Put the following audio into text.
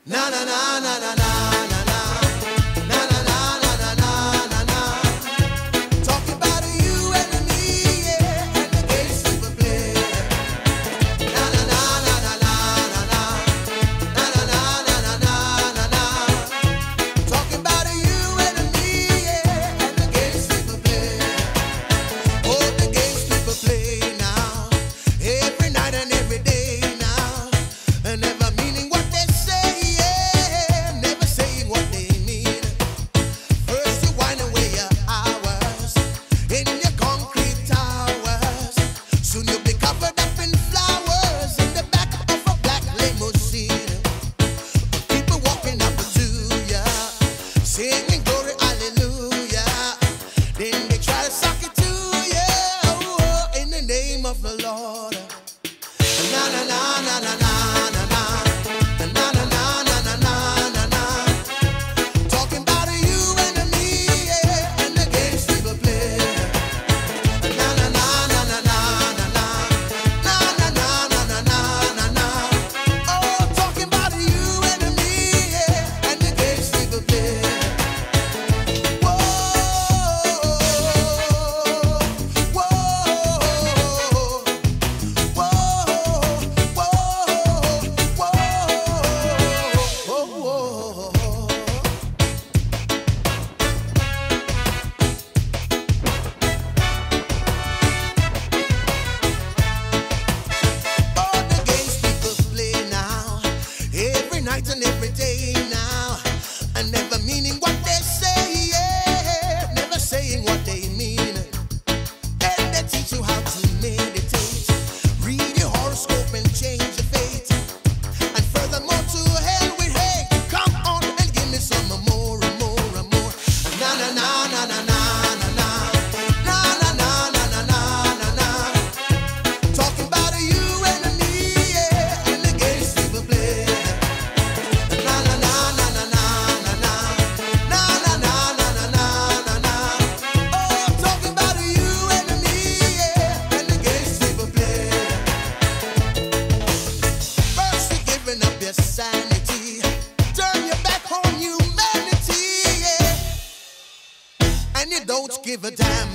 Na na na na na na na na. Na na na na na na na na. Talking about you and me, yeah, and the games people play. Na na na na na na na na. Na na na na na na na na. Talking about you and me, yeah, and the games people play. Oh, the games people play now, every night and every day now, and never meaning what they say, yeah, never saying what they mean. First you wind away your hours in your concrete towers, soon you'll be covered up in flowers in the back of a black limousine. People walking up to ya, singing glory, hallelujah. Then they try to suck it to you, oh, in the name of the Lord. Na na na na na na na na. Na na na na na na na na. Talking about you and me, yeah, and the games people play. Na na na na na na na na. Na na na na na na na na. Oh, talking about you and me, yeah, and the games people play. Whoa, whoa, whoa, whoa, whoa. All the games people play now, every night and every day now, and never meaning what they say, yeah, never saying what they mean. And they teach you how to meditate, read your horoscope and change your fate. And furthermore, to hell with hate. Come on and give me some more and more and more. Na na na na na na na na. Na na na na na na na na. Talking about you and me, yeah, and the games people play. Na na na na na na na na. Na na na na na na na na. Oh, talking about you and me, yeah, and the games people play. First you're giving up your sanity, turn your back on humanity, yeah, and you don't give a damn.